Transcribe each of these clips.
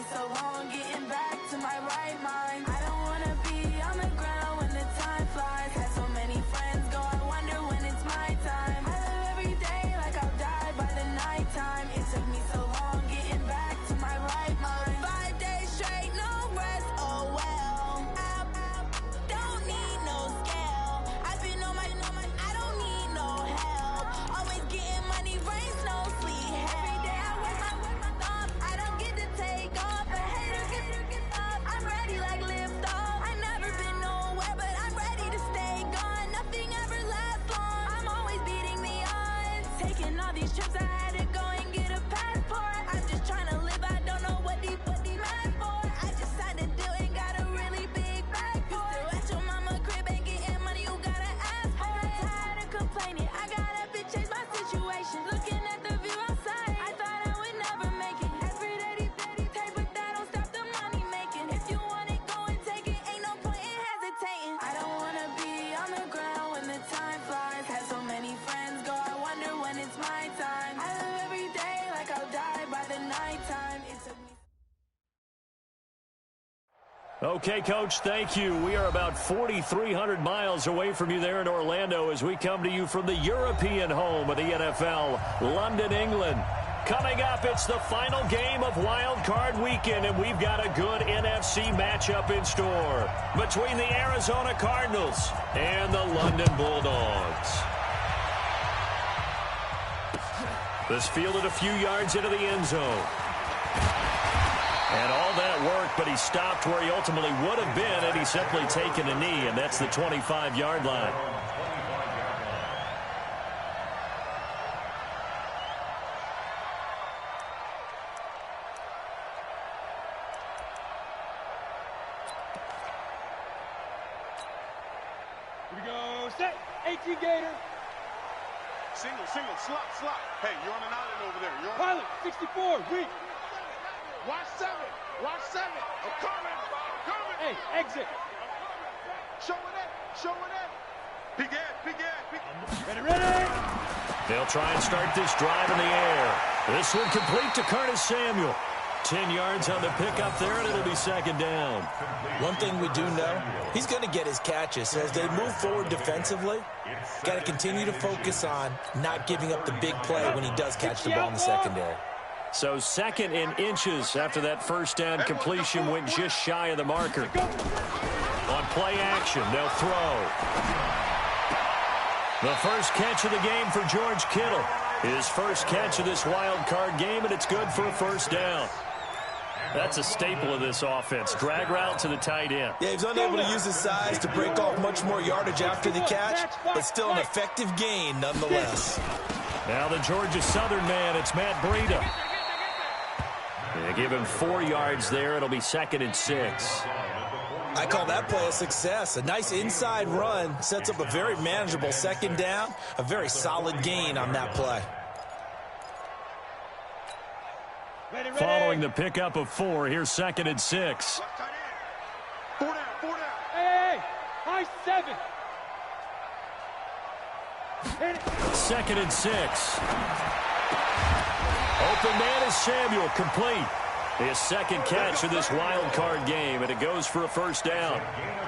me so long getting back to my right mind. I don't wanna be on the ground when the time flies. Had so many friends go, I wonder when it's my time. I live every day like I'll die by the nighttime. It took me so long getting back to my right mind. 5 days straight, no rest, oh well. I don't need no scale. I've been on my, I don't need no help. Always getting money, rains, no sleep. Every day I work my thumb. I don't get to take off. A hater get up. I'm ready like lift off. I never been nowhere, but I'm ready to stay gone. Nothing ever lasts long. I'm always beating the odds. Taking all these trips, I had to go and get a passport. I'm just trying to live, I don't know what these mad for. I just had to do it, got a really big bag for it. Still at your mama crib, ain't getting money, you gotta ask for it. I'm tired of complaining, I gotta change my situation. Looking at the view outside, I thought I would never make it. Every day, take, but that don't stop the money making. If you want it, go and take it, ain't no point in hesitating. I don't wanna be on the ground when the time flies. Had so many friends go, I wonder when it's my time. I live every day like I'll die by the nighttime. It took me. Okay, Coach, thank you. We are about 4,300 miles away from you there in Orlando as we come to you from the European home of the NFL, London, England. Coming up, it's the final game of Wild Card Weekend, and we've got a good NFC matchup in store between the Arizona Cardinals and the London Bulldogs. This fielded a few yards into the end zone. And all that work, but he stopped where he ultimately would have been had he simply taken a knee, and that's the 25-yard line. Here we go, set, 18 Gator. Single, slot. Hey, you're on an island over there. You're on Pilot, 64, weak. Watch seven. I'm coming. Hey, exit. Show it in. Begin. Ready. They'll try and start this drive in the air. This one complete to Curtis Samuel. 10 yards on the pickup there, and it'll be second down. One thing we do know, he's going to get his catches. So as they move forward defensively, got to continue to focus on not giving up the big play when he does catch the ball in the secondary. So second in inches after that first down completion went just shy of the marker. On play action, they'll throw. The first catch of the game for George Kittle. His first catch of this wild card game, and it's good for a first down. That's a staple of this offense. Drag route to the tight end. Yeah, he's unable to use his size to break off much more yardage after the catch, but still an effective gain nonetheless. Now the Georgia Southern man, it's Matt Breida. They give him 4 yards there. It'll be second and 6. I call that play a success. A nice inside run sets up a very manageable second down. A very solid gain on that play. Following the pickup of 4, here's second and 6. 4 down. Hey, high 7. Second and 6. Open man is Samuel, complete. His second catch of this wild card game, and it goes for a first down.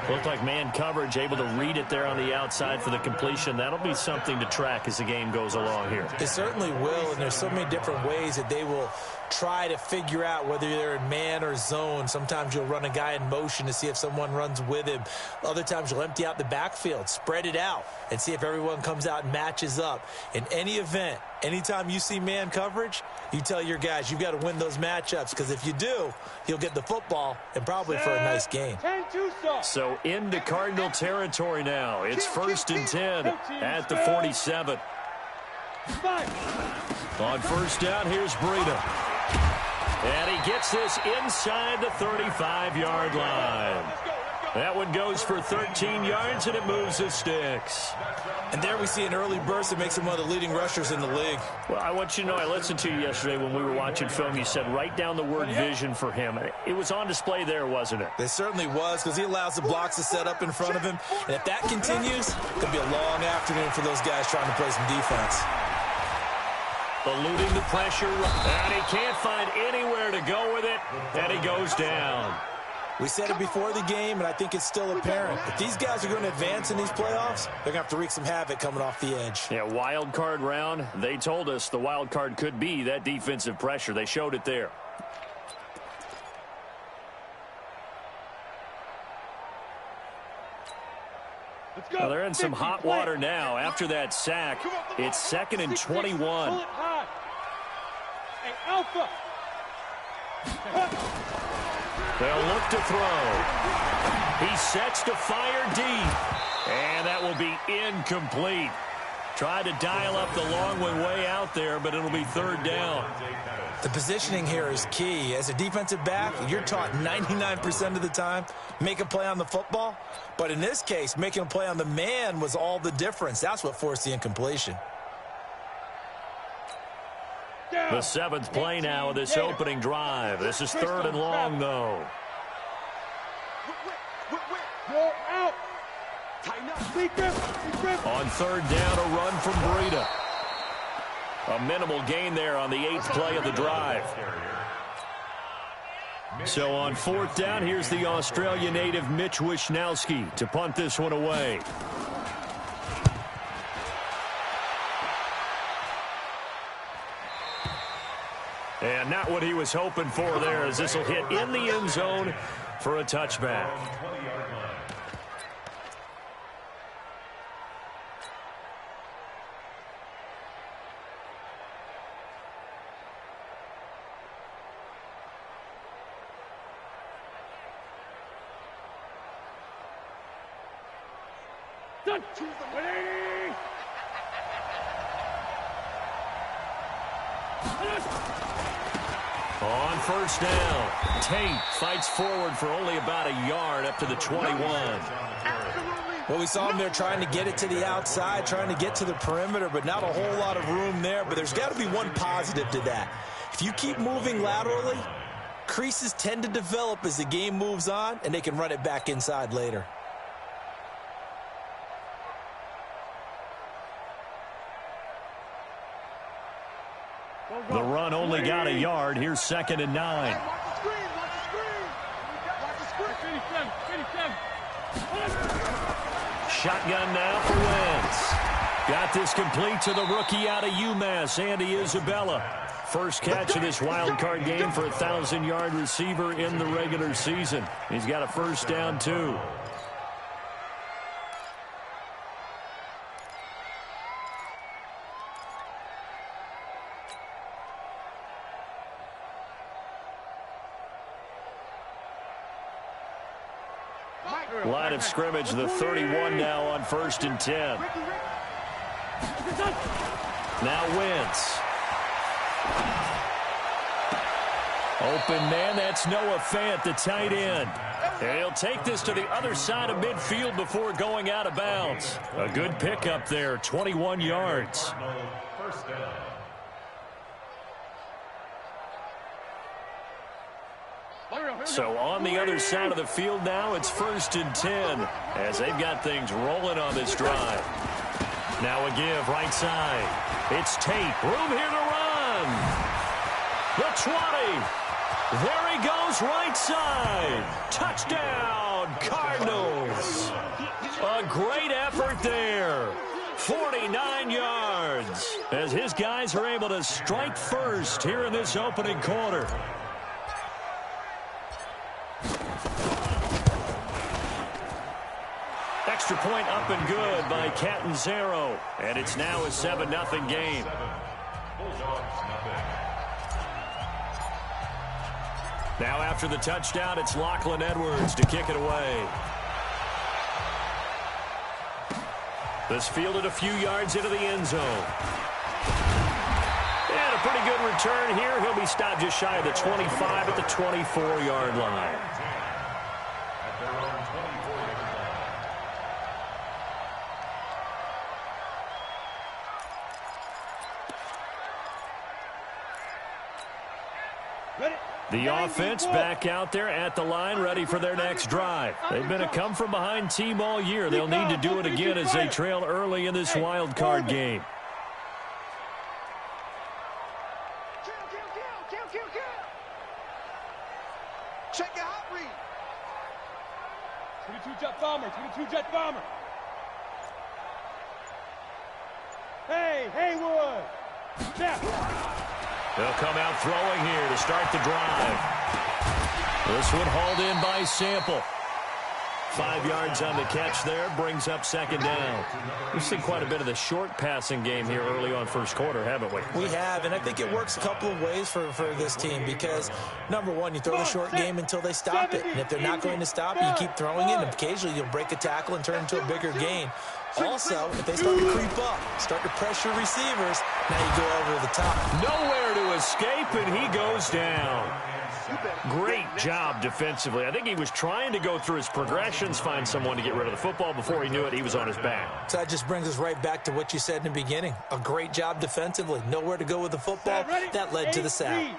Looked like man coverage, able to read it there on the outside for the completion. That'll be something to track as the game goes along here. It certainly will, and there's so many different ways that they will try to figure out whether they're in man or zone. Sometimes you'll run a guy in motion to see if someone runs with him. Other times you'll empty out the backfield, spread it out, and see if everyone comes out and matches up. In any event, anytime you see man coverage, you tell your guys you've got to win those matchups, because if you do, you'll get the football and probably for a nice gain. So into Cardinal territory now. It's first and 10 at the 47. On first down, here's Breida. And he gets this inside the 35-yard line. That one goes for 13 yards, and it moves the sticks. And there we see an early burst that makes him one of the leading rushers in the league. Well, I want you to know, I listened to you yesterday when we were watching film. You said write down the word vision for him. It was on display there, wasn't it? It certainly was, because he allows the blocks to set up in front of him. And if that continues, it'll be a long afternoon for those guys trying to play some defense. Eluding the pressure, and he can't find anywhere to go with it. And he goes down. We said it before the game, and I think it's still apparent. If these guys are going to advance in these playoffs, they're going to have to wreak some havoc coming off the edge. Yeah, wild card round. They told us the wild card could be that defensive pressure. They showed it there. Well, they're in some hot water now. After that sack, it's 2nd and 21. Pull it high. Hey, Alpha. They'll look to throw. He sets to fire deep. And that will be incomplete. Tried to dial up the long way out there, but it'll be 3rd down. The positioning here is key. As a defensive back, you're taught 99% of the time, make a play on the football. But in this case, making a play on the man was all the difference. That's what forced the incompletion. The 7th play now of this opening drive. This is 3rd and long, though. Go out. On 3rd down, a run from Breida. A minimal gain there on the 8th play of the drive. So on 4th down, here's the Australia native Mitch Wishnowsky to punt this one away. And not what he was hoping for there, as this will hit in the end zone for a touchback. On 1st down, Tate fights forward for only about a yard up to the 21. Well, we saw him there trying to get it to the outside, trying to get to the perimeter, but not a whole lot of room there. But there's got to be one positive to that. If you keep moving laterally, creases tend to develop as the game moves on, and they can run it back inside later. The run only got a yard. Here's 2nd and 9. Shotgun now for Wentz. Got this complete to the rookie out of UMass, Andy Isabella. First catch of this wild card game for a 1,000-yard receiver in the regular season. He's got a 1st down, too. Line of scrimmage, the 31 now on 1st and 10. Now Wentz. Open man, that's Noah Fant, the tight end. And he'll take this to the other side of midfield before going out of bounds. A good pickup there, 21 yards. So on the other side of the field now, it's 1st and 10 as they've got things rolling on this drive. Now a give right side. It's Tate. Room here to run. The 20. There he goes right side. Touchdown, Cardinals. A great effort there. 49 yards as his guys are able to strike first here in this opening quarter. Extra point up and good by Catanzaro. And it's now a 7-0 game. Now after the touchdown, it's Lachlan Edwards to kick it away. This fielded a few yards into the end zone. And a pretty good return here. He'll be stopped just shy of the 25 at the 24-yard line. The offense back out there at the line, ready for their next drive. They've been a come-from-behind team all year. They'll need to do it again as they trail early in this wild card game. Check it out, read. 22 jet bomber, 22 jet bomber. Hey, Haywood. Snap. They'll come out throwing here to start the drive. This one hauled in by Sample. 5 yards on the catch there, brings up second down. We've seen quite a bit of the short passing game here early on first quarter, haven't we? We have, and I think it works a couple of ways for this team because, number one, you throw the short game until they stop it. And if they're not going to stop it, you keep throwing it, and occasionally you'll break a tackle and turn into a bigger gain. Also, if they start to creep up, start to pressure receivers, now you go over the top. Nowhere to escape, and he goes down. Great job defensively. I think he was trying to go through his progressions, find someone to get rid of the football. Before he knew it, he was on his back. So that just brings us right back to what you said in the beginning. A great job defensively. Nowhere to go with the football. That led to the sack.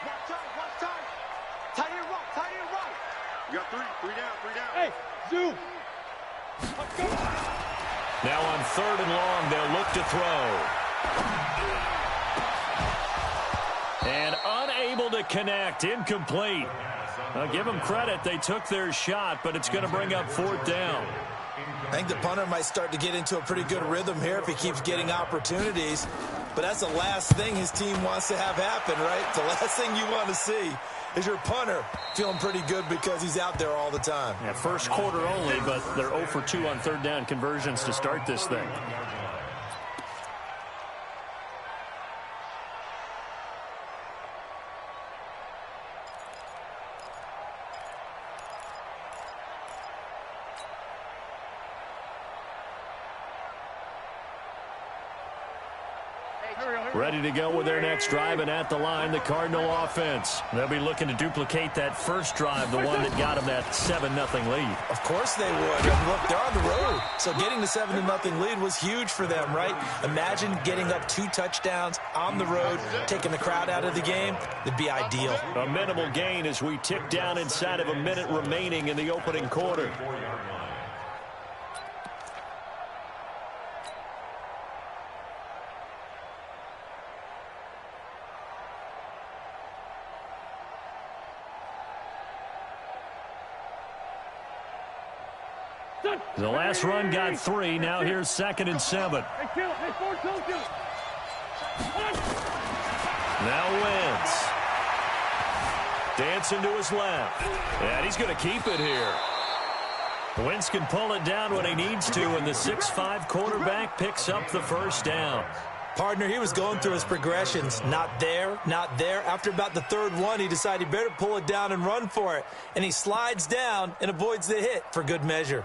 Watch time. Tight end right. You got three down. Hey, Zoo. Let's go. Now on 3rd and long, they'll look to throw. And unable to connect, incomplete. I'll give them credit. They took their shot, but it's going to bring up 4th down. I think the punter might start to get into a pretty good rhythm here if he keeps getting opportunities. But that's the last thing his team wants to have happen, right? The last thing you want to see is your punter feeling pretty good because he's out there all the time. Yeah, first quarter only, but they're 0 for 2 on 3rd down conversions to start this thing. Ready to go with their next drive, and at the line, the Cardinal offense. They'll be looking to duplicate that first drive, the one that got them that 7-0 lead. Of course they would. And look, they're on the road. So getting the 7-0 lead was huge for them, right? Imagine getting up 2 touchdowns on the road, taking the crowd out of the game. It'd be ideal. A minimal gain as we tick down inside of a minute remaining in the opening quarter. The last run got 3. Now here's 2nd and 7. Now Wentz. Dancing to his left. And he's going to keep it here. Wentz can pull it down when he needs to, and the 6'5" quarterback picks up the first down. Partner, he was going through his progressions. Not there, not there. After about the 3rd one, he decided he better pull it down and run for it. And he slides down and avoids the hit for good measure.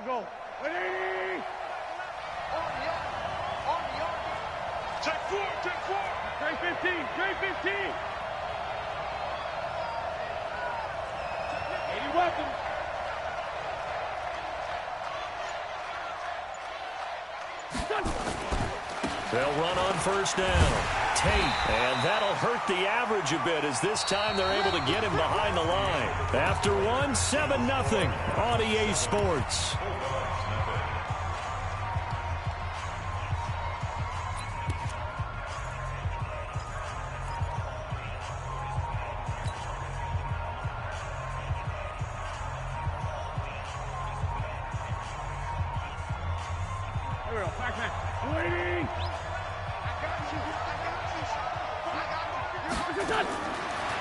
Go. Ready. Check 4. Trey 15. 80 weapons. They'll run on first down. Tate, and that'll hurt the average a bit as this time they're able to get him behind the line. After one, 7-0 on EA Sports.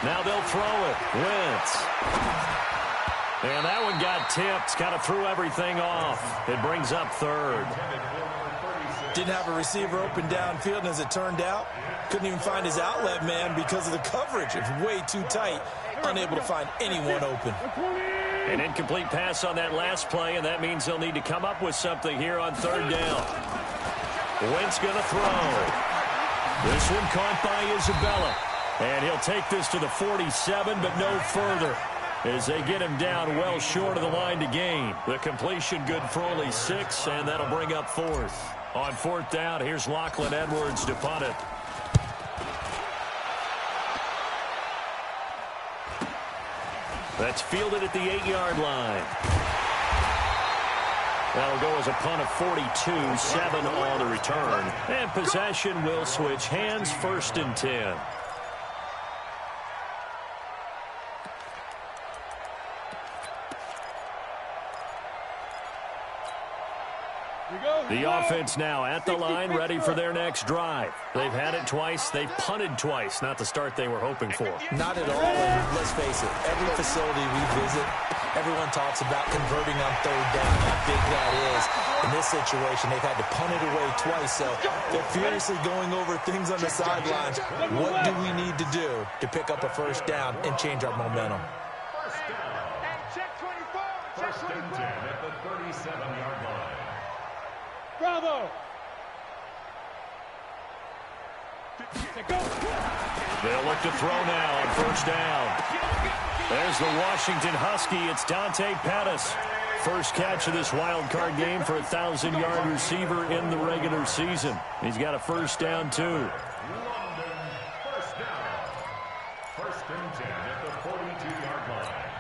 Now they'll throw it. Wentz. And that one got tipped. Kind of threw everything off. It brings up 3rd. Didn't have a receiver open downfield, and as it turned out, couldn't even find his outlet man because of the coverage. It was way too tight. Unable to find anyone open. An incomplete pass on that last play, and that means they'll need to come up with something here on 3rd down. Wentz going to throw. This one caught by Isabella. And he'll take this to the 47, but no further as they get him down well short of the line to gain. The completion good for only 6, and that'll bring up 4th. On 4th down, here's Lachlan Edwards to punt it. That's fielded at the 8-yard line. That'll go as a punt of 42, 7 on the return. And possession will switch hands, 1st and 10. The offense now at the line, ready for their next drive. They've had it twice. They've punted twice. Not the start they were hoping for. Not at all. And let's face it, every facility we visit, everyone talks about converting on 3rd down, how big that is. In this situation, they've had to punt it away twice, so they're furiously going over things on the sidelines. What do we need to do to pick up a 1st down and change our momentum? Check 24. Check 1st and 10 at the 37-yard line. Bravo. They'll look to throw now on 1st down. There's the Washington Husky. It's Dante Pettis. First catch of this wild card game for a 1,000-yard receiver in the regular season. He's got a 1st down, too. London, 1st down. 1st and 10 at the 42-yard line.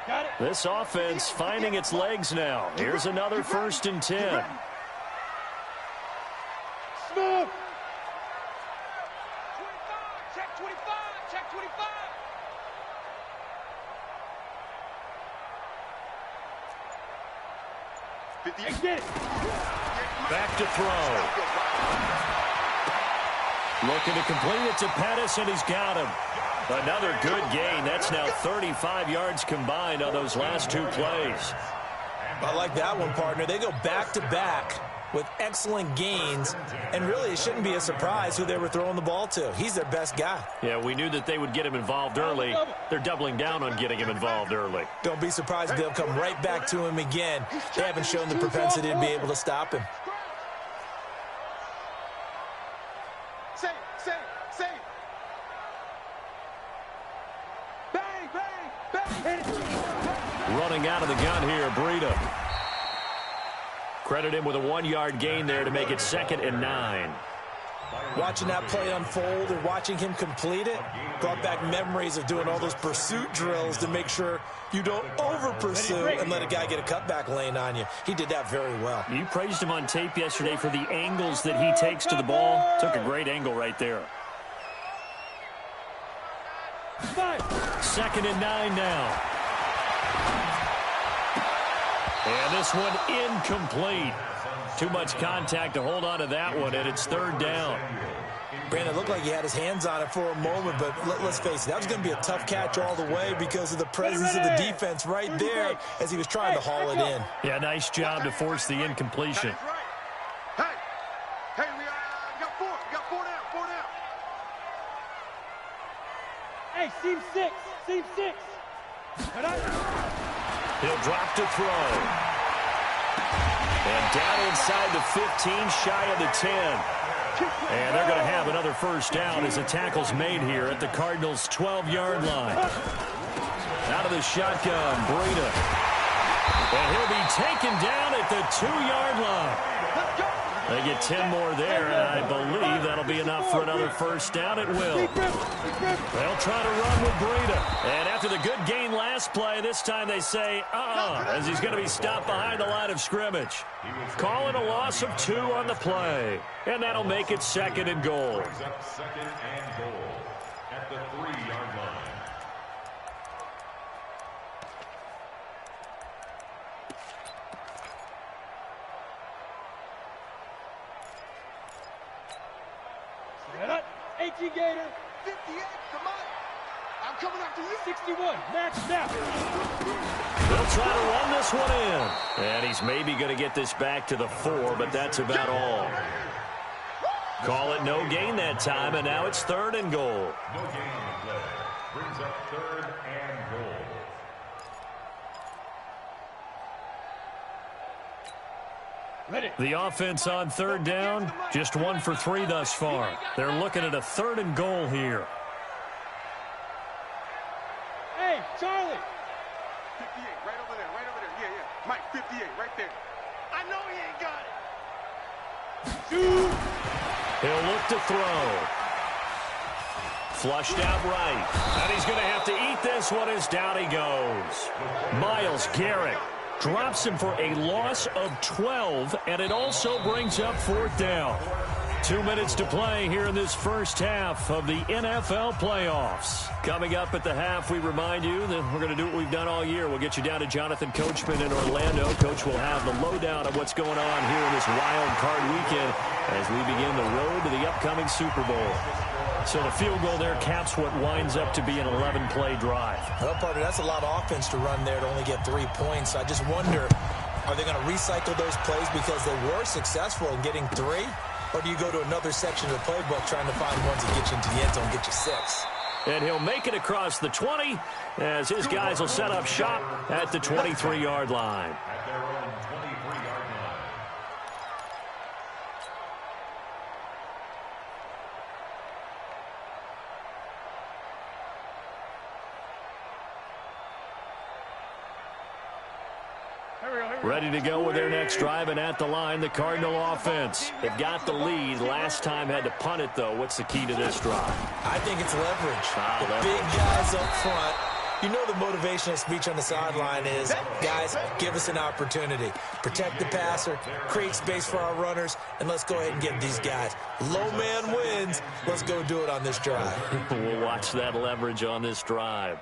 Got it. This offense finding its legs now. Here's another 1st and 10. Smooth. 25. Check 25. Check 25. Get it. Back to throw. Looking to complete it to Pettis, and he's got him. Another good gain. That's now 35 yards combined on those last 2 plays. I like that one, partner. They go back-to-back with excellent gains, and really it shouldn't be a surprise who they were throwing the ball to. He's their best guy. Yeah, we knew that they would get him involved early. They're doubling down on getting him involved early. Don't be surprised if they'll come right back to him again. They haven't shown the propensity to be able to stop him. Say. Bang, bang, bang. Running out of the gun here, Breida. Credit him with a 1-yard gain there to make it 2nd and 9. Watching that play unfold and watching him complete it brought back memories of doing all those pursuit drills to make sure you don't over-pursue and let a guy get a cutback lane on you. He did that very well. You praised him on tape yesterday for the angles that he takes to the ball. Took a great angle right there. 2nd and 9 now. And this one incomplete. Too much contact to hold on to that one, and it's 3rd down. Brandon, it looked like he had his hands on it for a moment, but let's face it, that was going to be a tough catch all the way because of the presence of the defense right there as he was trying to haul it in. Yeah, nice job to force the incompletion. Hey, we got 4. We got 4 down. 4 down. Hey, seam 6. Seam 6. He'll drop to throw. And down inside the 15, shy of the 10. And they're going to have another 1st down as the tackle's made here at the Cardinals' 12-yard line. Out of the shotgun, Breida. And he'll be taken down at the 2-yard line. They get 10 more there, and I believe that'll be enough for another 1st down. It will. They'll try to run with Breida. And after the good gain last play, this time they say, as he's going to be stopped behind the line of scrimmage. Calling a loss of 2 on the play. And that'll make it 2nd and goal. Brings up 2nd and goal at the 3-yard line. Set up. 18 Gator. 58, come on. I'm coming after you. 61. Max snap. They'll try to run this one in. And he's maybe going to get this back to the 4, but that's about all. Call it no gain that time, and now it's 3rd and goal. No gain on the play. Brings up 3rd and goal. Ready. The offense on 3rd down, just 1 for 3 thus far. They're looking at a 3rd and goal here. Hey, Charlie. 58, right over there. Yeah. Mike, 58, right there. I know he ain't got it. Shoot. He'll look to throw. Flushed out right. And he's going to have to eat this one as down he goes. Myles Garrett drops him for a loss of 12, and it also brings up 4th down. 2 minutes to play here in this first half of the NFL playoffs. Coming up at the half, we remind you that we're going to do what we've done all year. We'll get you down to Jonathan Coachman in Orlando. Coach will have the lowdown of what's going on here in this wild card weekend as we begin the road to the upcoming Super Bowl. So the field goal there caps what winds up to be an 11-play drive. Well, partner, that's a lot of offense to run there to only get 3 points. I just wonder, are they going to recycle those plays because they were successful in getting 3? Or do you go to another section of the playbook trying to find ones that get you into the end zone and get you 6? And he'll make it across the 20 as his guys will set up shop at the 23-yard line. At their own 23-yard line. Ready to go with their next drive, and at the line, the Cardinal offense. They've got the lead. Last time had to punt it, though. What's the key to this drive? I think it's leverage. The leverage. big guys up front. You know the motivational speech on the sideline is, guys, give us an opportunity. Protect the passer, create space for our runners, and let's go ahead and get these guys. Low man wins. Let's go do it on this drive. We'll watch that leverage on this drive.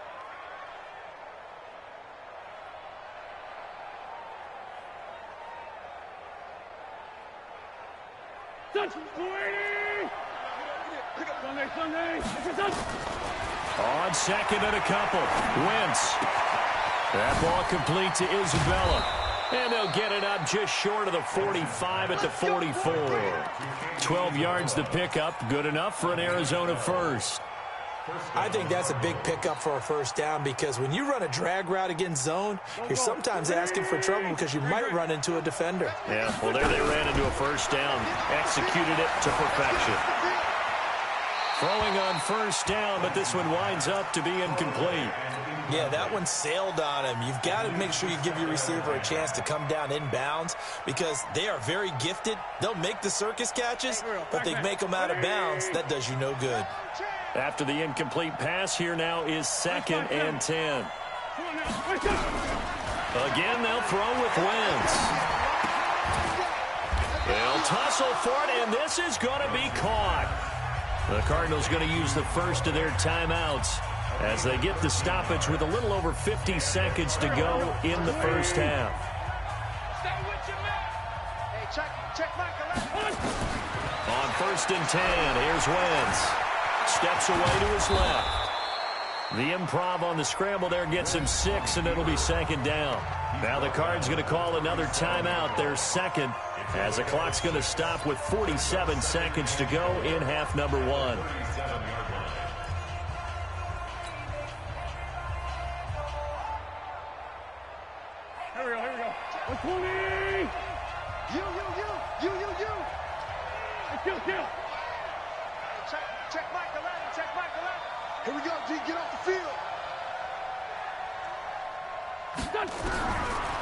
On second and a couple. Wentz. That ball complete to Isabella. And they'll get it up just short of the 45 at the 44. 12 yards to pick up. Good enough for an Arizona first. I think that's a big pickup for a first down because when you run a drag route against zone, you're sometimes asking for trouble because you might run into a defender. Yeah, well, there they ran into a first down. Executed it to perfection. Throwing on first down, but this one winds up to be incomplete. Yeah, that one sailed on him. You've got to make sure you give your receiver a chance to come down inbounds because they are very gifted. They'll make the circus catches, but they make them out of bounds. That does you no good. After the incomplete pass, here now is 2nd and 10. Again, they'll throw with Wentz. They'll tussle for it, and this is going to be caught. The Cardinals going to use the first of their timeouts as they get the stoppage with a little over 50 seconds to go in the first half. Stay with your man. Hey, check Michael. On 1st and 10, here's Wentz. Steps away to his left. The improv on the scramble there gets him 6, and it'll be 2nd down. Now the Cards going to call another timeout, their second, as the clock's going to stop with 47 seconds to go in half number 1. Here we go. 120! You. Kill. Check Michael out. Here we go, G. Get off the field.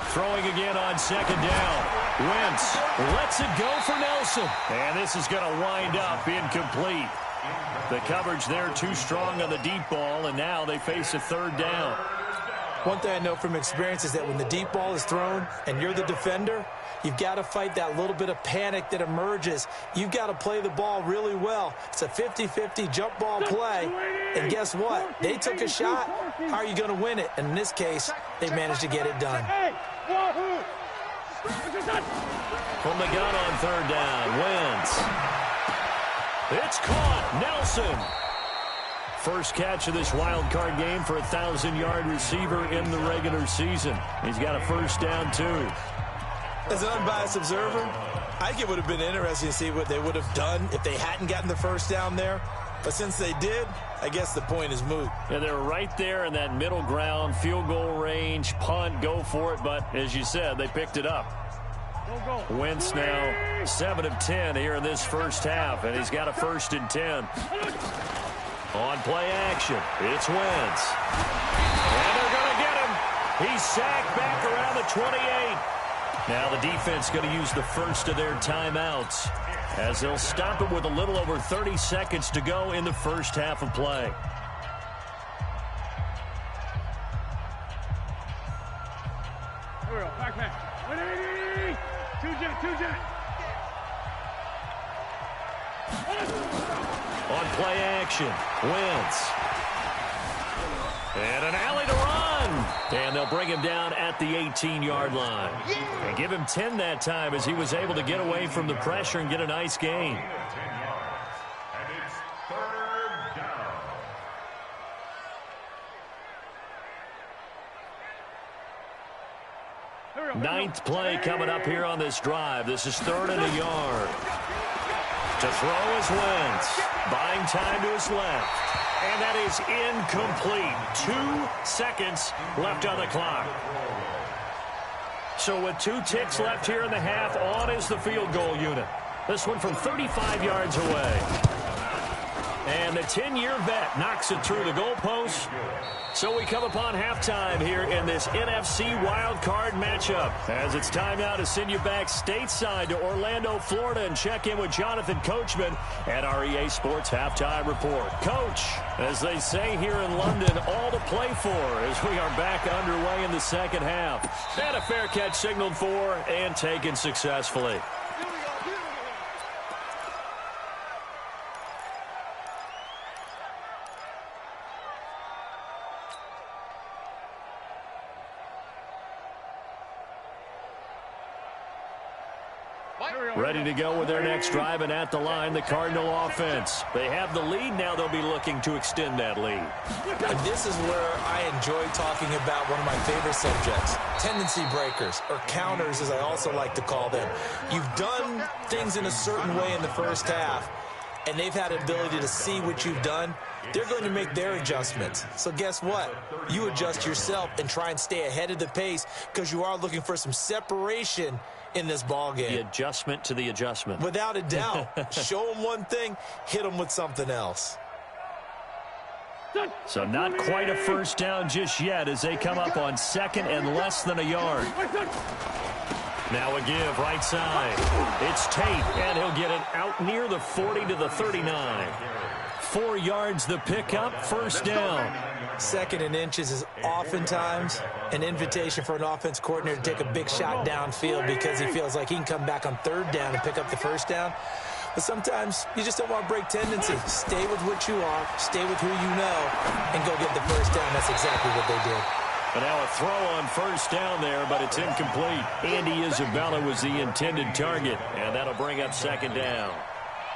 Throwing again on 2nd down. Wentz lets it go for Nelson. And this is going to wind up incomplete. The coverage there too strong on the deep ball, and now they face a 3rd down. One thing I know from experience is that when the deep ball is thrown and you're the defender, you've got to fight that little bit of panic that emerges. You've got to play the ball really well. It's a 50-50 jump ball play. And guess what? They took a shot. How are you going to win it? And in this case, they managed to get it done. From the gun on 3rd down, Wentz. It's caught. Nelson. First catch of this wild card game for a 1,000-yard receiver in the regular season. He's got a first down, too. As an unbiased observer, I think it would have been interesting to see what they would have done if they hadn't gotten the first down there. But since they did, I guess the point is moot. Yeah, they're right there in that middle ground, field goal range, punt, go for it. But as you said, they picked it up. Wentz now 7 of 10 here in this first half, and he's got a 1st and 10. On play action, it's Wentz. And they're going to get him. He's sacked back around the 28. Now the defense going to use the first of their timeouts as they'll stop it with a little over 30 seconds to go in the first half of play. Here we go. Back On play action, Wentz. And an alley to run. And they'll bring him down at the 18-yard line. And give him 10 that time as he was able to get away from the pressure and get a nice gain. And it's third down. Ninth play coming up here on this drive. This is 3rd and a yard. To throw is Wentz. Buying time to his left. And that is incomplete. 2 seconds left on the clock. So with 2 ticks left here in the half, on is the field goal unit. This one from 35 yards away. And the 10-year vet knocks it through the goalpost. So we come upon halftime here in this NFC wildcard matchup. As it's time now to send you back stateside to Orlando, Florida, and check in with Jonathan Coachman at our EA Sports Halftime Report. Coach, as they say here in London, all to play for as we are back underway in the second half. And a fair catch signaled for and taken successfully. Ready to go with their next drive, and at the line, the Cardinal offense. They have the lead. Now they'll be looking to extend that lead. And this is where I enjoy talking about one of my favorite subjects, tendency breakers, or counters, as I also like to call them. You've done things in a certain way in the first half, and they've had an ability to see what you've done. They're going to make their adjustments. So guess what? You adjust yourself and try and stay ahead of the pace because you are looking for some separation in this ball game. The adjustment to the adjustment. Without a doubt. Show them one thing, hit them with something else. So not quite a first down just yet as they come up on 2nd and less than a yard. Now a give right side. It's Tate, and he'll get it out near the 40 to the 39. 4 yards the pickup, first down. 2nd and inches is oftentimes an invitation for an offense coordinator to take a big shot downfield because he feels like he can come back on 3rd down and pick up the first down. But sometimes you just don't want to break tendency. Stay with what you are, stay with who you know, and go get the first down. That's exactly what they did. But now a throw on first down there, but it's incomplete. Andy Isabella was the intended target, and that'll bring up 2nd down.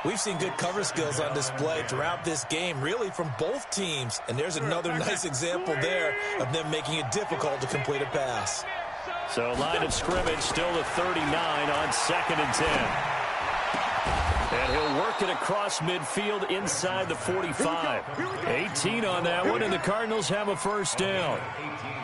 We've seen good cover skills on display throughout this game, really from both teams. And there's another nice example there of them making it difficult to complete a pass. So line of scrimmage still the 39 on 2nd and 10. And he'll work it across midfield inside the 45. 18 on that one, and the Cardinals have a first down.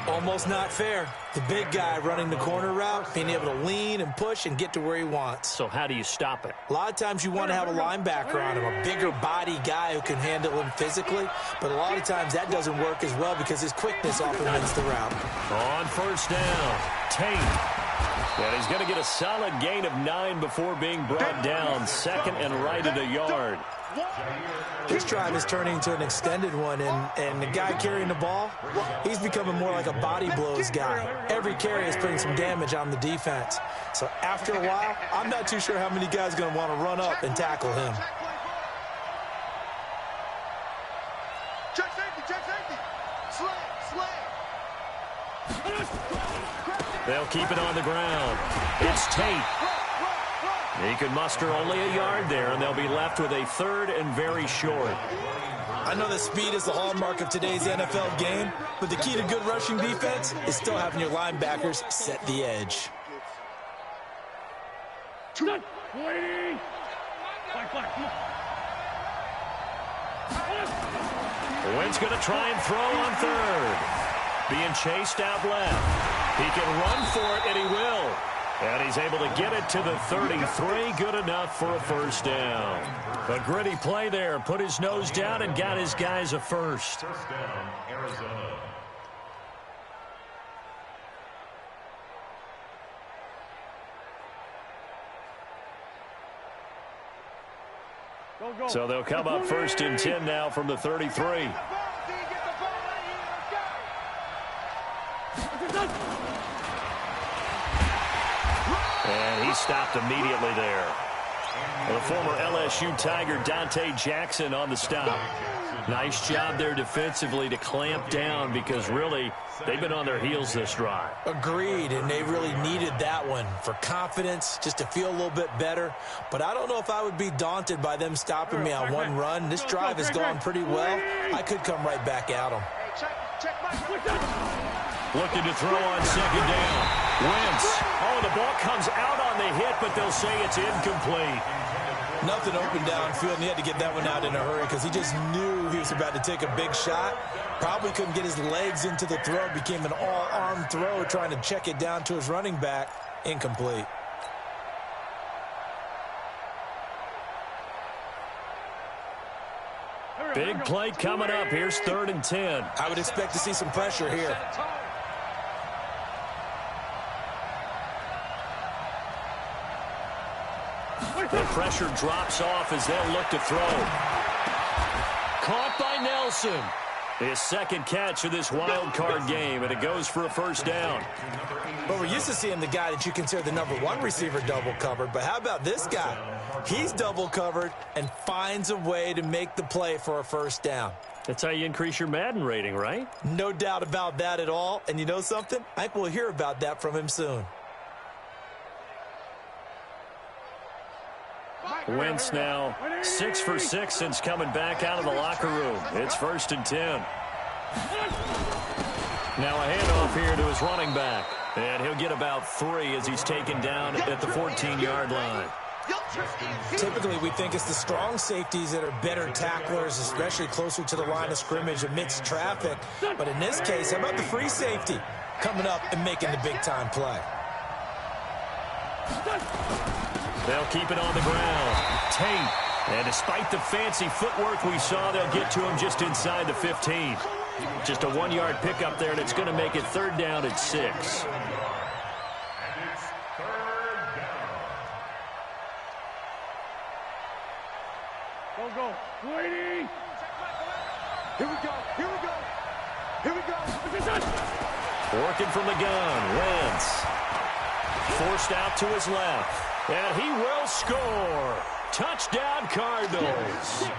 Almost not fair. The big guy running the corner route, being able to lean and push and get to where he wants. So how do you stop it? A lot of times you want to have a linebacker on him, a bigger body guy who can handle him physically. But a lot of times that doesn't work as well because his quickness often wins the route. On first down, Tate. And he's going to get a solid gain of 9 before being brought down. 2nd and right at a yard. This drive is turning into an extended one, and the guy carrying the ball, he's becoming more like a body blows guy. Every carry is putting some damage on the defense. So after a while, I'm not too sure how many guys are going to want to run up and tackle him. Check safety, check safety. Slam. They'll keep it on the ground. It's Tate. He can muster only a yard there, and they'll be left with a 3rd and very short. I know that speed is the hallmark of today's NFL game, but the key to good rushing defense is still having your linebackers set the edge. Wentz going to try and throw on 3rd. Being chased out left. He can run for it, and he will. And he's able to get it to the 33. Good enough for a first down. A gritty play there. Put his nose down and got his guys a first. First down, Arizona. So they'll come up 1st and 10 now from the 33. And He's stopped immediately there. The former LSU Tiger Dante Jackson on the stop. Nice job there defensively to clamp down because really they've been on their heels this drive. Agreed, and they really needed that one for confidence, just to feel a little bit better. But I don't know if I would be daunted by them stopping me on one run. This drive has gone pretty well. I could come right back at them. Looking to throw on second down. Wentz. Oh, the ball comes out on the hit, but they'll say it's incomplete. Nothing open downfield, and he had to get that one out in a hurry because he just knew he was about to take a big shot. Probably couldn't get his legs into the throw. Became an all-arm throw, trying to check it down to his running back. Incomplete. Big play coming up. Here's 3rd and 10. I would expect to see some pressure here. The pressure drops off as they'll look to throw. Caught by Nelson. His second catch of this wild card game, and it goes for a first down. Well, we're used to seeing the guy that you consider the #1 receiver double covered, but how about this guy? He's double covered and finds a way to make the play for a first down. That's how you increase your Madden rating, right? No doubt about that at all. And you know something? I think we'll hear about that from him soon. Wentz now 6 for 6 since coming back out of the locker room. It's 1st and 10. Now a handoff here to his running back. And he'll get about 3 as he's taken down at the 14-yard line. Typically, we think it's the strong safeties that are better tacklers, especially closer to the line of scrimmage amidst traffic. But in this case, how about the free safety coming up and making the big-time play? They'll keep it on the ground. Tate. And despite the fancy footwork we saw, they'll get to him just inside the 15. Just a 1-yard pickup there, and it's going to make it 3rd down at 6. Go. 280. Here we go. Working from the gun. Wentz. Forced out to his left. And he will score. Touchdown, Cardinals.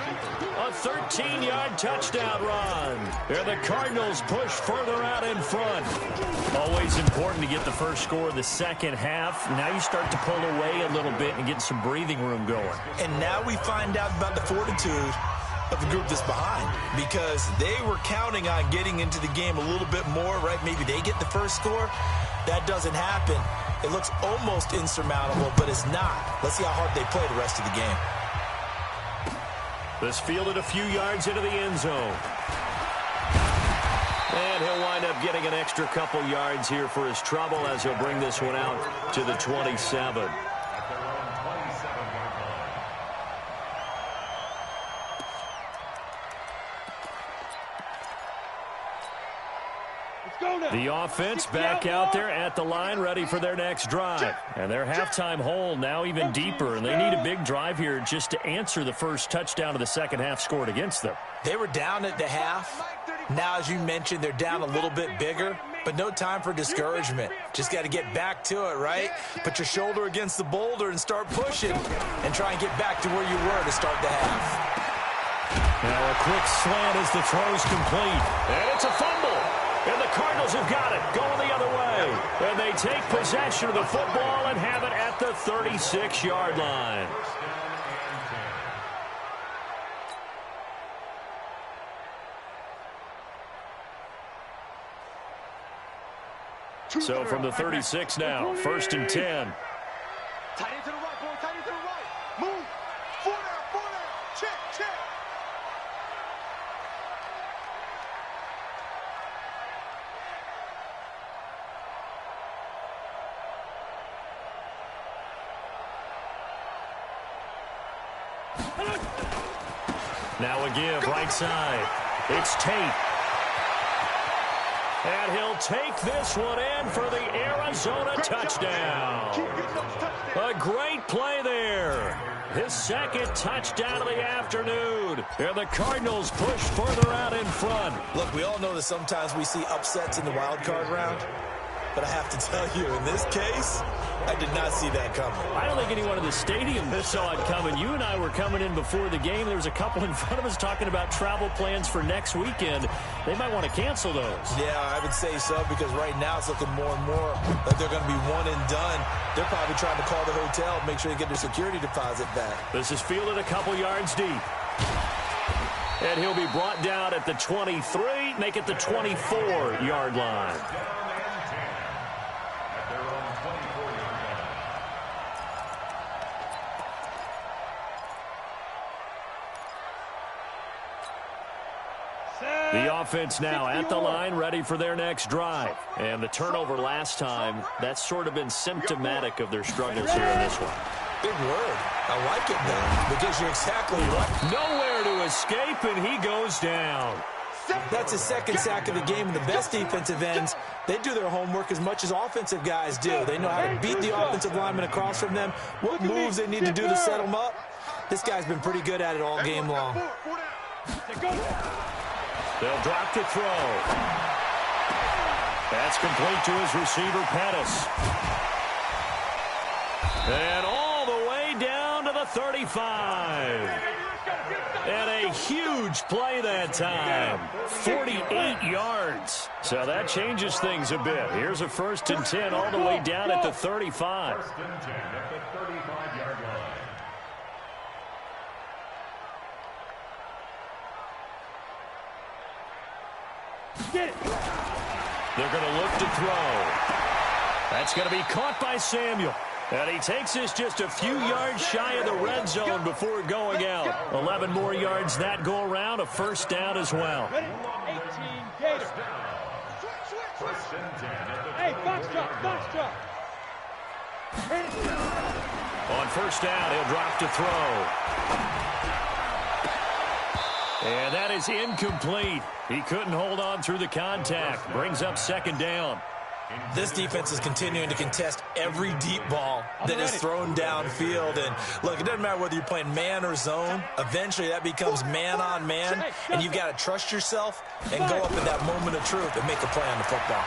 A 13-yard touchdown run. And the Cardinals push further out in front. Always important to get the first score of the second half. Now you start to pull away a little bit and get some breathing room going. And now we find out about the fortitude of the group that's behind, because they were counting on getting into the game a little bit more, right? Maybe they get the first score. That doesn't happen. It looks almost insurmountable, but it's not. Let's see how hard they play the rest of the game. This fielded a few yards into the end zone. And he'll wind up getting an extra couple yards here for his trouble as he'll bring this one out to the 27. The offense back out there at the line, ready for their next drive. And their halftime hole now even deeper, and they need a big drive here just to answer the first touchdown of the second half scored against them. They were down at the half. Now, as you mentioned, they're down a little bit bigger, but no time for discouragement. Just got to get back to it, right? Put your shoulder against the boulder and start pushing and try and get back to where you were to start the half. Now a quick slant as the throw's complete. And it's a fumble. And the Cardinals have got it, going the other way. And they take possession of the football and have it at the 36-yard line. So from the 36 now, 1st and 10. Tight end to the right, boy. Tight end to the right. Move. 4 down. Check. Now a give, right side. It's Tate. And he'll take this one in for the Arizona touchdown. A great play there. His second touchdown of the afternoon. And the Cardinals push further out in front. Look, we all know that sometimes we see upsets in the wild card round. But I have to tell you, in this case, I did not see that coming. I don't think anyone in the stadium saw it coming. You and I were coming in before the game. There was a couple in front of us talking about travel plans for next weekend. They might want to cancel those. Yeah, I would say so, because right now it's looking more and more like they're going to be one and done. They're probably trying to call the hotel, make sure they get their security deposit back. This is fielded a couple yards deep. And he'll be brought down at the 23, make it the 24-yard line. The offense now at the line, ready for their next drive. And the turnover last time, that's sort of been symptomatic of their struggles here in this one. Big word. I like it, though, because you're exactly right. Nowhere to escape, and he goes down. That's his second sack of the game, and the best defensive ends, they do their homework as much as offensive guys do. They know how to beat the offensive lineman across from them, what moves they need to do to set them up. This guy's been pretty good at it all game long. They'll drop to throw. That's complete to his receiver, Pettis. And all the way down to the 35. And a huge play that time. 48 yards. So that changes things a bit. Here's a 1st and 10 all the way down at the 35. 1st and 10 at the 35-yard line. Get it. They're going to look to throw. That's going to be caught by Samuel. And he takes us just a few yards shy of the red zone before going out. 11 more yards that go around, a 1st down as well. 18 Gator. Hey, box drop. On 1st down, he'll drop to throw. And that is incomplete. He couldn't hold on through the contact. Brings up 2nd down. This defense is continuing to contest every deep ball that is thrown downfield. And, look, it doesn't matter whether you're playing man or zone. Eventually, that becomes man-on-man, and you've got to trust yourself and go up in that moment of truth and make a play on the football.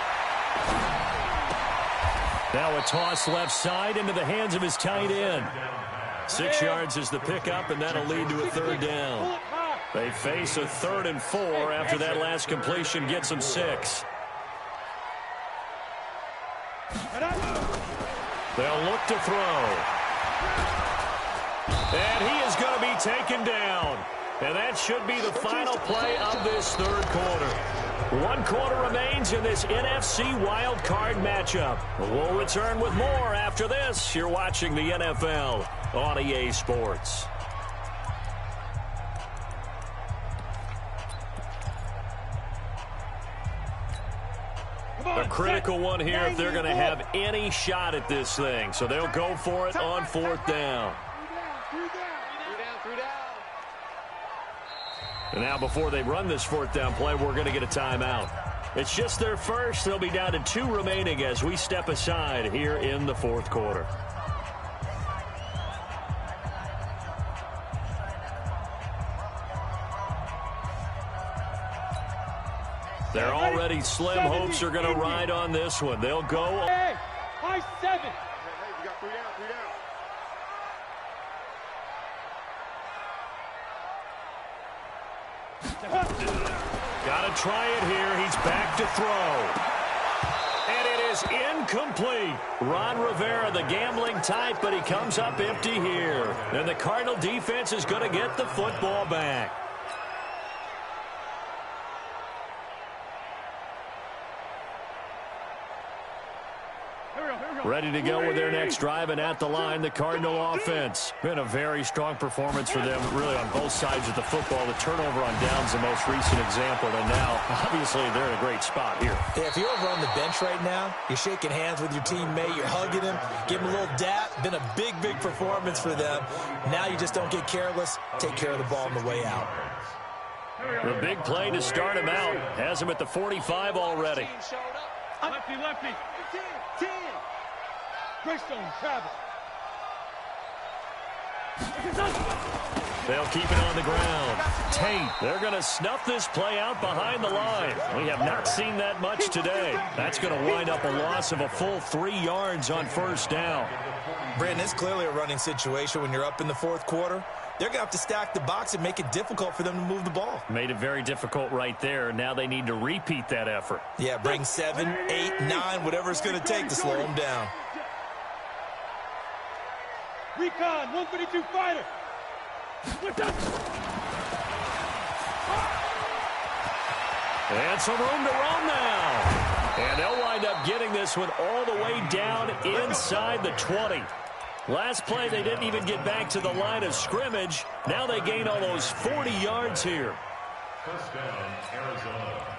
Now a toss left side into the hands of his tight end. 6 yards is the pickup, and that'll lead to a 3rd down. They face a 3rd and 4 after that last completion gets them 6. They'll look to throw. And he is going to be taken down. And that should be the final play of this 3rd quarter. 1 quarter remains in this NFC wild card matchup. We'll return with more after this. You're watching the NFL on EA Sports. A critical one here if they're going to have any shot at this thing. So they'll go for it on 4th down. And now before they run this 4th down play, we're going to get a timeout. It's just their first. They'll be down to 2 remaining as we step aside here in the 4th quarter. They're already slim. Hopes are going to ride on this one. They'll go. Hey, high 7. Hey, we got 3 down. Got to try it here. He's back to throw. And it is incomplete. Ron Rivera, the gambling type, but he comes up empty here. And the Cardinal defense is going to get the football back. Ready to go with their next drive, and at the line, the Cardinal offense. Been a very strong performance for them, really, on both sides of the football. The turnover on downs, the most recent example, and now, obviously, they're in a great spot here. Yeah, if you're over on the bench right now, you're shaking hands with your teammate, you're hugging him, give him a little dap. Been a big, big performance for them. Now you just don't get careless. Take care of the ball on the way out. The big play to start him out has him at the 45 already. Lefty. 10. Greystone, Travis. They'll keep it on the ground. Tate, they're going to snuff this play out behind the line. We have not seen that much today. That's going to wind up a loss of a full 3 yards on first down. Brandon, it's clearly a running situation when you're up in the fourth quarter. They're going to have to stack the box and make it difficult for them to move the ball. Made it very difficult right there. Now they need to repeat that effort. Yeah, bring 7, 8, 9, whatever it's going to take to slow them down. Recon, 152 fighter. And some room to roam now. And they'll wind up getting this one all the way down inside the 20. Last play, they didn't even get back to the line of scrimmage. Now they gain almost 40 yards here. First down, Arizona.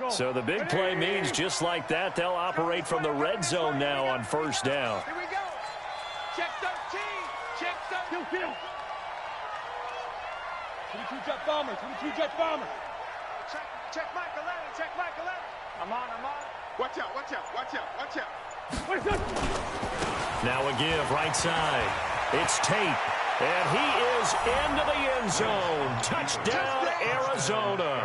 So the big play means just like that, they'll operate from the red zone now on first down. Here we go. Check 13. Check 13. Kill. 22 jet bomber. 22 jet bomber. Check Mike 11. Check Mike 11. I'm on. Watch out. Now a give right side. It's Tate. And he is into the end zone. Touchdown, Arizona.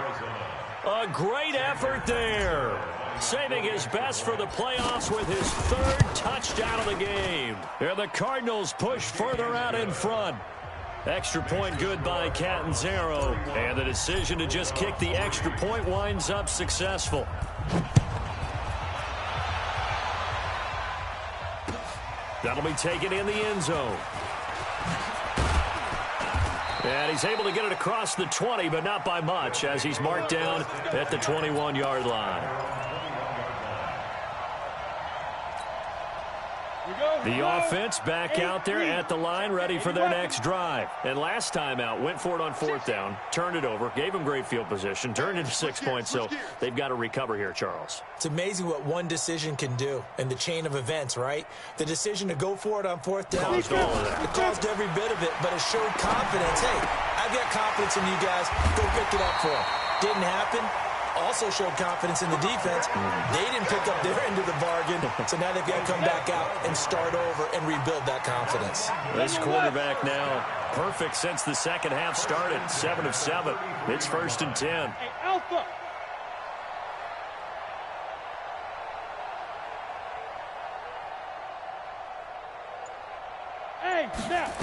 A great effort there. Saving his best for the playoffs with his 3rd touchdown of the game. And the Cardinals push further out in front. Extra point good by Catanzaro. And the decision to just kick the extra point winds up successful. That'll be taken in the end zone. And he's able to get it across the 20, but not by much, as he's marked down at the 21-yard line. The offense back out there at the line, ready for their next drive. And last time out, went for it on 4th down, turned it over, gave them great field position, turned it into 6 points, so they've got to recover here, Charles. It's amazing what one decision can do in the chain of events, right? The decision to go for it on 4th down, Caused all of that. It caused every bit of it, but it showed confidence. Hey, I've got confidence in you guys. Go pick it up for them. Didn't happen. Also showed confidence in the defense. They didn't pick up their end of the bargain, so now they've got to come back out and start over and rebuild that confidence. This quarterback now perfect since the second half started. 7 of 7. It's 1st and 10. Hey, Alpha. Hey, snap.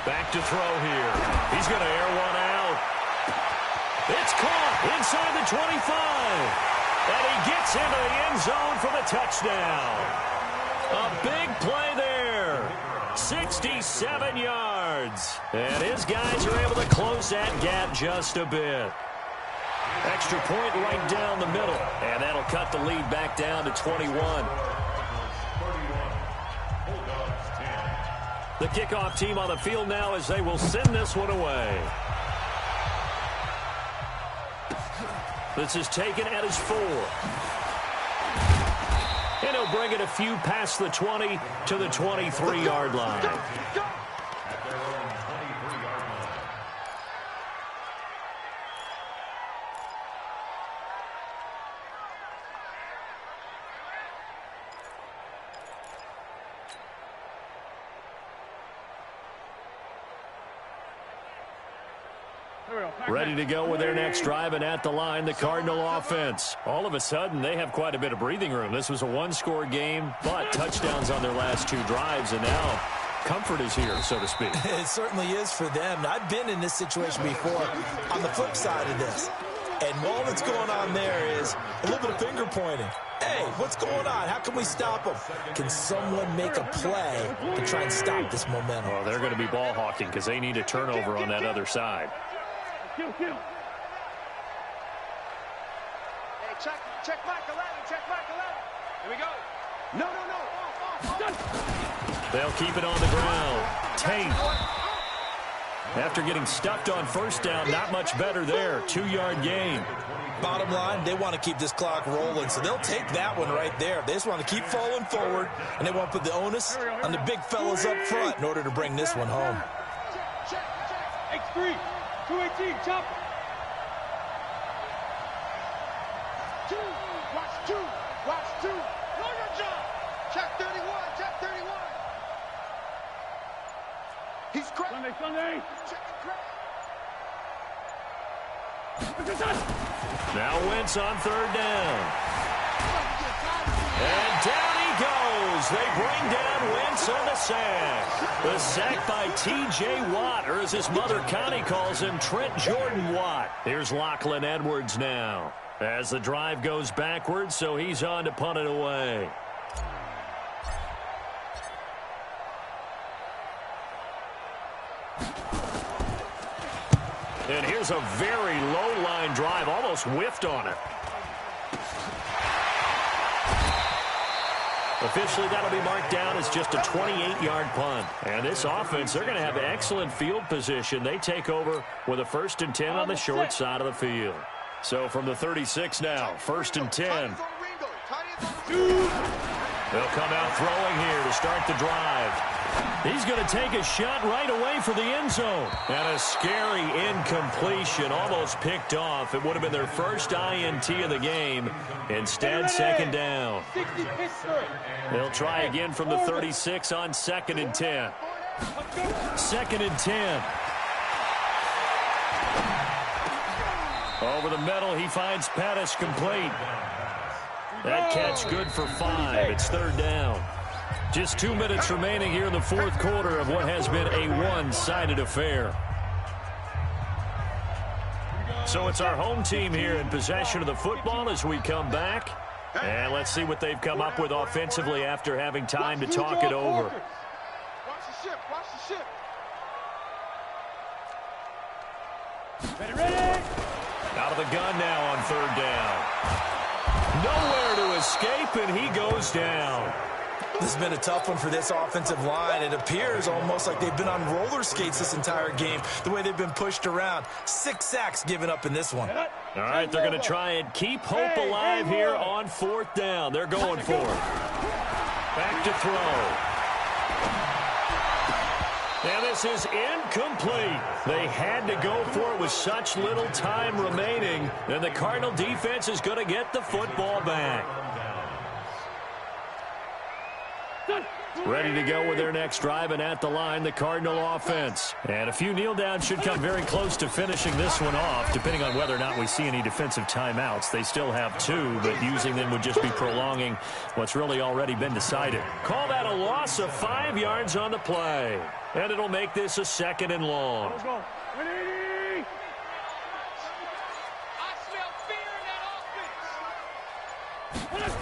Back to throw here. He's going to air one out. It's caught inside the 25. And he gets into the end zone for the touchdown. A big play there. 67 yards. And his guys are able to close that gap just a bit. Extra point right down the middle. And that'll cut the lead back down to 21. The kickoff team on the field now as they will send this one away. This is taken at his 4. And he'll bring it a few past the 20 to the 23-yard line. Ready to go with their next drive, and at the line, the Cardinal offense. All of a sudden, they have quite a bit of breathing room. This was a one-score game, but touchdowns on their last 2 drives, and now comfort is here, so to speak. It certainly is for them. I've been in this situation before on the flip side of this. And all that's going on there is a little bit of finger pointing. Hey, what's going on? How can we stop them? Can someone make a play to try and stop this momentum? Well, they're going to be ball hawking because they need a turnover on that other side. Kill. Hey, check Mike 11. Check Mike 11. Here we go. No. They'll keep it on the ground. Tate. After getting stuffed on first down, not much better there. 2-yard gain. Bottom line, they want to keep this clock rolling, so they'll take that one right there. They just want to keep falling forward, and they want to put the onus on the big fellas up front in order to bring this one home. X3. 218, chop. 2, watch 2. Know your job. Check 31. Sunday, Sunday. Now Wentz on third down. And down he goes. They bring down Wentz on the sack. The sack by T.J. Watt, or as his mother Connie calls him, Trent Jordan Watt. Here's Lachlan Edwards now. As the drive goes backwards, so he's on to punt it away. And here's a very low-line drive, almost whiffed on it. Officially, that'll be marked down as just a 28-yard punt. And this offense, they're going to have excellent field position. They take over with a 1st and 10 on the short side of the field. So from the 36 now, 1st and 10. They'll come out throwing here to start the drive. He's going to take a shot right away for the end zone. And a scary incompletion, almost picked off. It would have been their first INT of the game. Instead, 2nd down. They'll try again from the 36 on 2nd and 10. 2nd and 10. Over the middle, he finds Pettis complete. That catch good for 5. It's 3rd down. Just 2 minutes remaining here in the 4th quarter of what has been a one-sided affair. So it's our home team here in possession of the football as we come back. And let's see what they've come up with offensively after having time to talk it over. Watch the ship, watch the ship. Ready. Out of the gun now on 3rd down. Nowhere to escape, and he goes down. This has been a tough one for this offensive line. It appears almost like they've been on roller skates this entire game, the way they've been pushed around. 6 sacks given up in this one. All right, they're going to try and keep hope alive here on 4th down. They're going for it. Back to throw. And this is incomplete. They had to go for it with such little time remaining. And the Cardinal defense is going to get the football back. Ready to go with their next drive, and at the line, the Cardinal offense. And a few kneel downs should come very close to finishing this one off, depending on whether or not we see any defensive timeouts. They still have 2, but using them would just be prolonging what's really already been decided. Call that a loss of 5 yards on the play. And it'll make this a 2nd and long. I smell fear in that offense.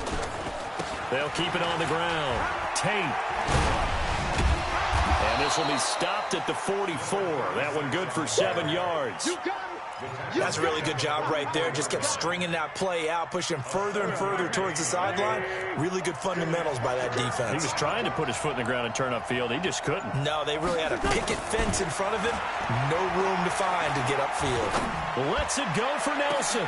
They'll keep it on the ground. Tate. And this will be stopped at the 44. That one good for 7 yards. That's a really good job right there. Just kept stringing that play out, pushing further and further towards the sideline. Really good fundamentals by that defense. He was trying to put his foot in the ground and turn upfield. He just couldn't. No, they really had a picket fence in front of him. No room to find to get upfield. Lets it go for Nelson.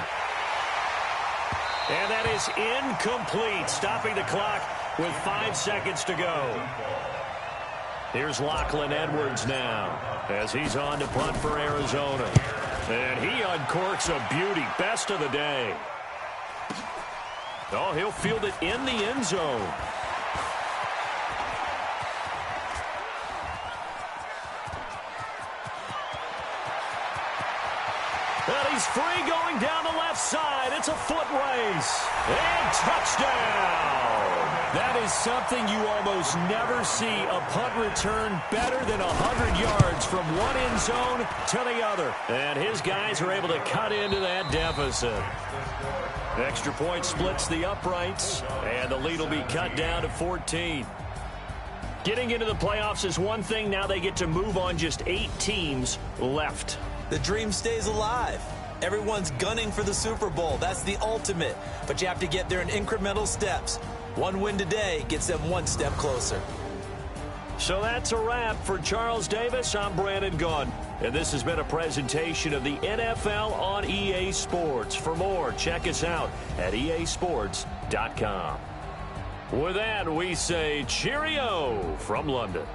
And that is incomplete, stopping the clock with 5 seconds to go. Here's Lachlan Edwards now as he's on to punt for Arizona. And he uncorks a beauty, best of the day. Oh, he'll field it in the end zone. And he's free going down the left side. It's a foot race. And touchdown. That is something you almost never see. A punt return better than 100 yards from one end zone to the other. And his guys are able to cut into that deficit. Extra point splits the uprights, and the lead will be cut down to 14. Getting into the playoffs is one thing. Now they get to move on. Just 8 teams left. The dream stays alive. Everyone's gunning for the Super Bowl. That's the ultimate. But you have to get there in incremental steps. One win today gets them one step closer. So that's a wrap for Charles Davis. I'm Brandon Gunn. And this has been a presentation of the NFL on EA Sports. For more, check us out at easports.com. With that, we say cheerio from London.